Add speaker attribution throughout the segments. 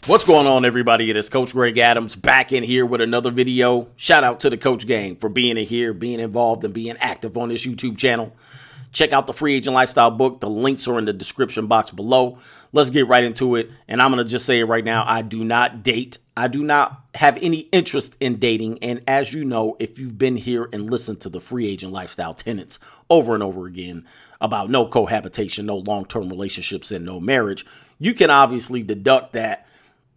Speaker 1: What's going on, everybody? It is Coach Greg Adams back in here with another video. Shout out to the Coach Gang for being in here, being involved, and being active on this YouTube channel. Check out the Free Agent Lifestyle book. The links are in the description box below. Let's get right into it. And I'm going to just say it right now. I do not date. I do not have any interest in dating. And as you know, if you've been here and listened to the Free Agent Lifestyle tenets over and over again about no cohabitation, no long-term relationships, and no marriage, you can obviously deduct that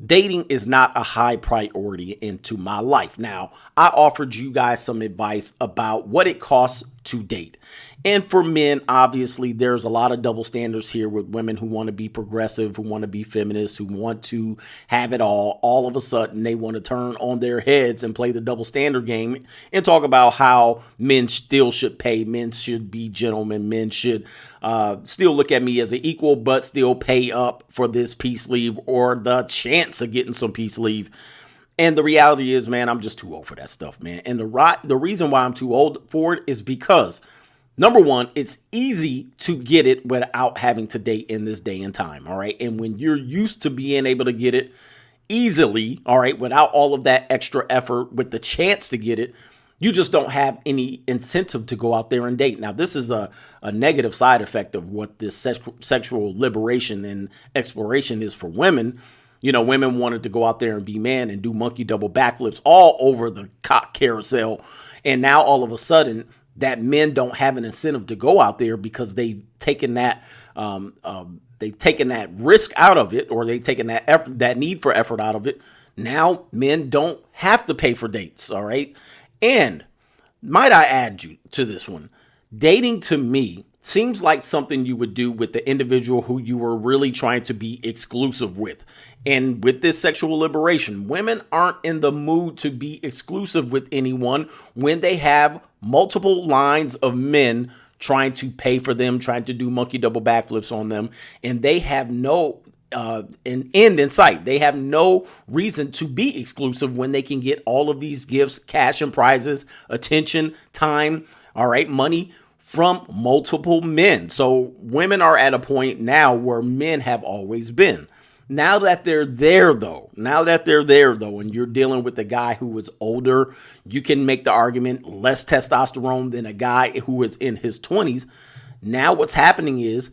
Speaker 1: dating is not a high priority into my life. Now, I offered you guys some advice about what it costs to date. And for men, obviously, there's a lot of double standards here with women who want to be progressive, who want to be feminists, who want to have it all. All of a sudden, they want to turn on their heads and play the double standard game and talk about how men still should pay, men should be gentlemen, men should still look at me as an equal, but still pay up for this peace leave or the chance of getting some peace leave. And the reality is, man, I'm just too old for that stuff, man. And the reason why I'm too old for it is because, number one, it's easy to get it without having to date in this day and time, all right? And when you're used to being able to get it easily, all right, without all of that extra effort, with the chance to get it, you just don't have any incentive to go out there and date. Now, this is a negative side effect of what this sexual liberation and exploration is for women. You know, women wanted to go out there and be man and do monkey double backflips all over the cock carousel. And now all of a sudden that men don't have an incentive to go out there because they've taken that risk out of it, or they've taken that effort, that need for effort out of it. Now men don't have to pay for dates. All right. And might I add you to this one, dating to me seems like something you would do with the individual who you were really trying to be exclusive with. And with this sexual liberation, women aren't in the mood to be exclusive with anyone when they have multiple lines of men trying to pay for them, trying to do monkey double backflips on them, and they have no an end in sight. They have no reason to be exclusive when they can get all of these gifts, cash and prizes, attention, time, all right, money from multiple men. So women are at a point now where men have always been. Now that they're there, though, and you're dealing with a guy who is older, you can make the argument less testosterone than a guy who is in his 20s. Now what's happening is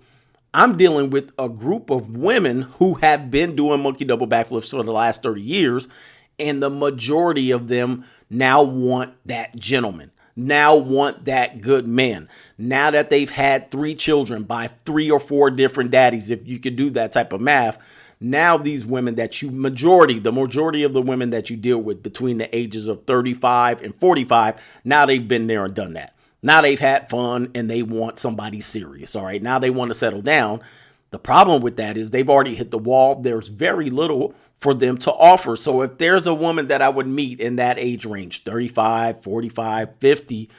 Speaker 1: I'm dealing with a group of women who have been doing monkey double backflips for the last 30 years, and the majority of them now want that gentleman. Now want that good man. Now that they've had 3 children by 3 or 4 different daddies, if you could do that type of math, now these women that the majority of the women that you deal with between the ages of 35 and 45, now they've been there and done that. Now they've had fun and they want somebody serious. All right. Now they want to settle down. The problem with that is they've already hit the wall. There's very little for them to offer. So if there's a woman that I would meet in that age range, 35, 45, 50,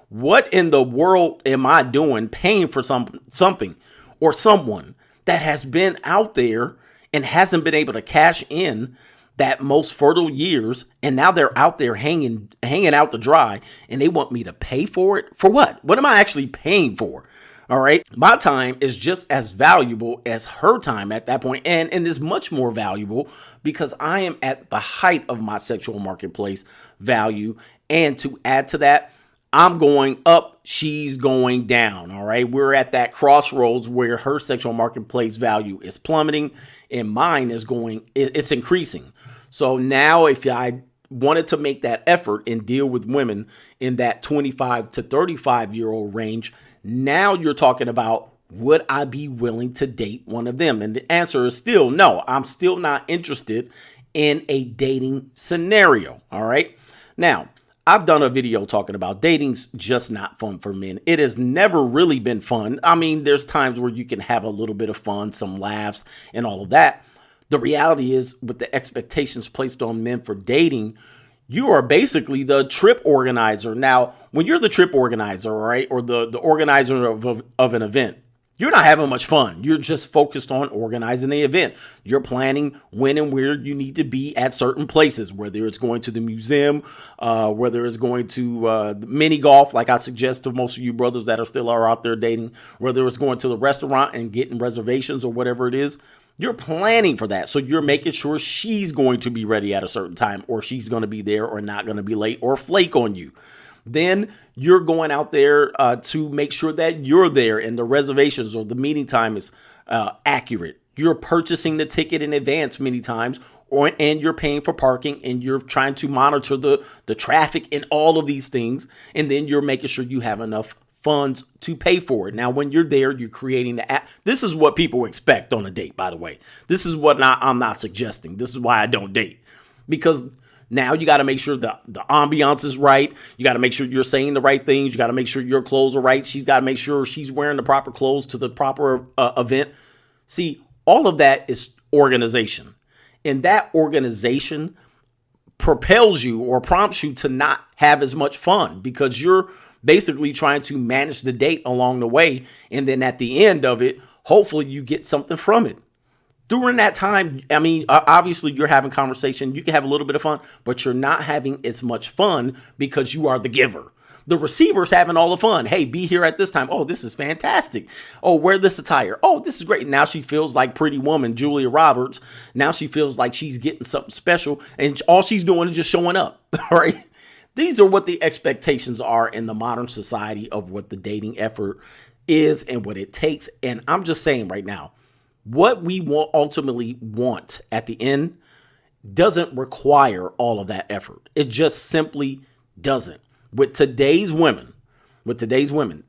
Speaker 1: what in the world am I doing paying for something or someone that has been out there and hasn't been able to cash in that most fertile years, and now they're out there hanging out to dry, and they want me to pay for it? For what? What am I actually paying for? All right. My time is just as valuable as her time at that point, and is much more valuable because I am at the height of my sexual marketplace value. And to add to that, I'm going up, she's going down. All right. We're at that crossroads where her sexual marketplace value is plummeting and mine is it's increasing. So now if I wanted to make that effort and deal with women in that 25 to 35-year-old range, now you're talking about, would I be willing to date one of them? And the answer is still no. I'm still not interested in a dating scenario. All right. Now, I've done a video talking about dating's just not fun for men. It has never really been fun. I mean, there's times where you can have a little bit of fun, some laughs and all of that. The reality is, with the expectations placed on men for dating, you are basically the trip organizer. Now, when you're the trip organizer, right, or the organizer of an event, You're not having much fun. You're just focused on organizing the event. You're planning when and where you need to be at certain places, whether it's going to the museum, whether it's going to mini golf, like I suggest to most of you brothers that are out there dating, whether it's going to the restaurant and getting reservations or whatever it is. You're planning for that. So you're making sure she's going to be ready at a certain time, or she's going to be there or not going to be late or flake on you. Then you're going out there to make sure that you're there and the reservations or the meeting time is accurate. You're purchasing the ticket in advance many times, and you're paying for parking, and you're trying to monitor the traffic and all of these things. And then you're making sure you have enough funds to pay for it. Now, when you're there, you're creating the app. This is what people expect on a date, by the way. This is what I'm not suggesting. This is why I don't date, because now you got to make sure the ambiance is right. You got to make sure you're saying the right things. You got to make sure your clothes are right. She's got to make sure she's wearing the proper clothes to the proper event. See, all of that is organization. And that organization propels you or prompts you to not have as much fun, because you're basically trying to manage the date along the way. And then at the end of it, hopefully you get something from it. During that time, I mean, obviously you're having conversation. You can have a little bit of fun, but you're not having as much fun because you are the giver. The receiver's having all the fun. Hey, be here at this time. Oh, this is fantastic. Oh, wear this attire. Oh, this is great. Now she feels like Pretty Woman, Julia Roberts. Now she feels like she's getting something special, and all she's doing is just showing up. All right. These are what the expectations are in the modern society of what the dating effort is and what it takes. And I'm just saying right now, what we ultimately want at the end doesn't require all of that effort. It just simply doesn't. With today's women,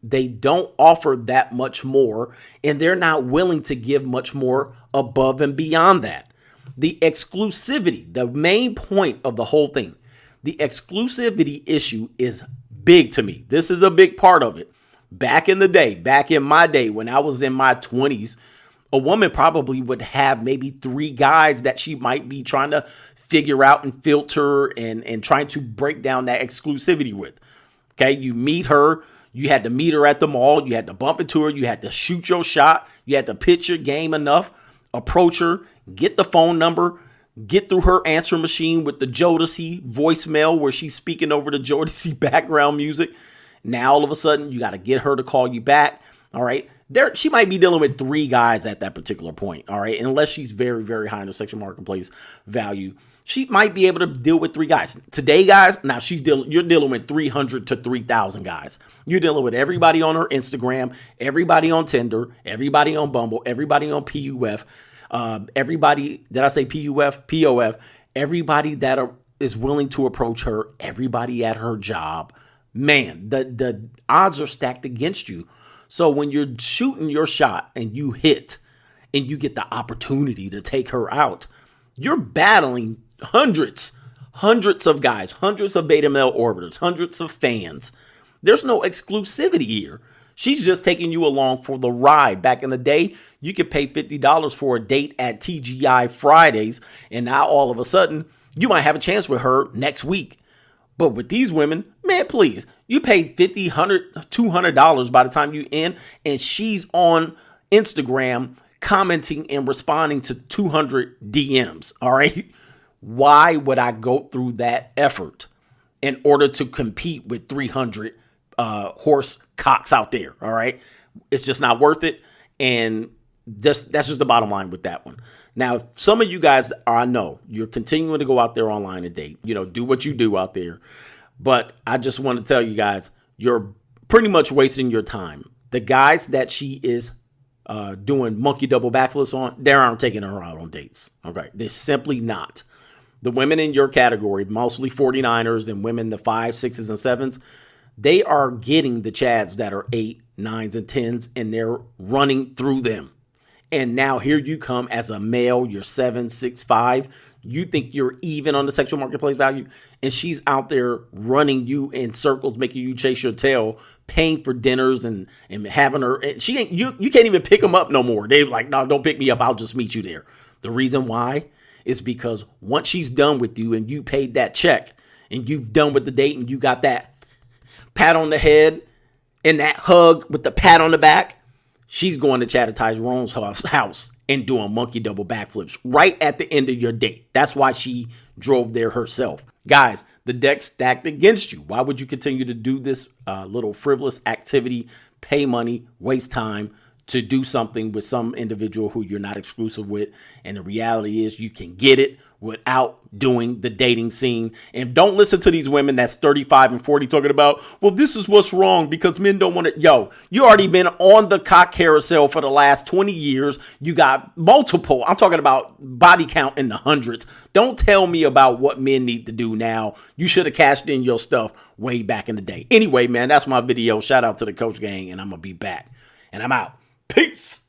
Speaker 1: they don't offer that much more, and they're not willing to give much more above and beyond that. The exclusivity, the main point of the whole thing, the exclusivity issue is big to me. This is a big part of it. Back in my day, when I was in my 20s, a woman probably would have maybe 3 guys that she might be trying to figure out and filter and trying to break down that exclusivity with. Okay, you meet her. You had to meet her at the mall. You had to bump into her. You had to shoot your shot. You had to pitch your game enough, approach her, get the phone number, get through her answer machine with the Jodeci voicemail where she's speaking over the Jodeci background music. Now, all of a sudden, you got to get her to call you back. All right. She might be dealing with 3 guys at that particular point. All right. Unless she's very, very high in the sexual marketplace value, she might be able to deal with 3 guys. Today, guys, now you're dealing with 300 to 3,000 guys. You're dealing with everybody on her Instagram, everybody on Tinder, everybody on Bumble, everybody on PUF, everybody, did I say PUF? POF, everybody that is willing to approach her, everybody at her job. Man, the odds are stacked against you. So when you're shooting your shot and you hit and you get the opportunity to take her out, you're battling hundreds of guys, hundreds of beta male orbiters, hundreds of fans. There's no exclusivity here. She's just taking you along for the ride. Back in the day, you could pay $50 for a date at TGI Fridays, and now all of a sudden, you might have a chance with her next week. But with these women, man, please, you pay $50, $100, $200 by the time you in, and she's on Instagram commenting and responding to 200 DMs. All right. Why would I go through that effort in order to compete with 300 horse cocks out there? All right. It's just not worth it. And that's just the bottom line with that one. Now, some of you guys, I know you're continuing to go out there online and date, do what you do out there. But I just want to tell you guys, you're pretty much wasting your time. The guys that she is doing monkey double backflips on, they aren't taking her out on dates. Okay. They're simply not. The women in your category, mostly 49ers and women, the 5s, 6s, and 7s, they are getting the Chads that are 8, 9s, and 10s, and they're running through them. And now here you come as a male, you're 7, 6, 5. You think you're even on the sexual marketplace value, and she's out there running you in circles, making you chase your tail, paying for dinners and having her. And she ain't you can't even pick them up no more. They're like, no, don't pick me up. I'll just meet you there. The reason why is because once she's done with you and you paid that check and you've done with the date and you got that pat on the head and that hug with the pat on the back, she's going to Chad Tyrone's house and doing monkey double backflips right at the end of your date. That's why she drove there herself. Guys, the deck's stacked against you. Why would you continue to do this little frivolous activity, pay money, waste time to do something with some individual who you're not exclusive with? And the reality is you can get it without doing the dating scene. And don't listen to these women that's 35 and 40 talking about, well, this is what's wrong because men don't want it. Yo, you already been on the cock carousel for the last 20 years. You got multiple. I'm talking about body count in the hundreds. Don't tell me about what men need to do now. You should have cashed in your stuff way back in the day. Anyway, man, that's my video. Shout out to the Coach Gang, and I'm going to be back. And I'm out. Peace.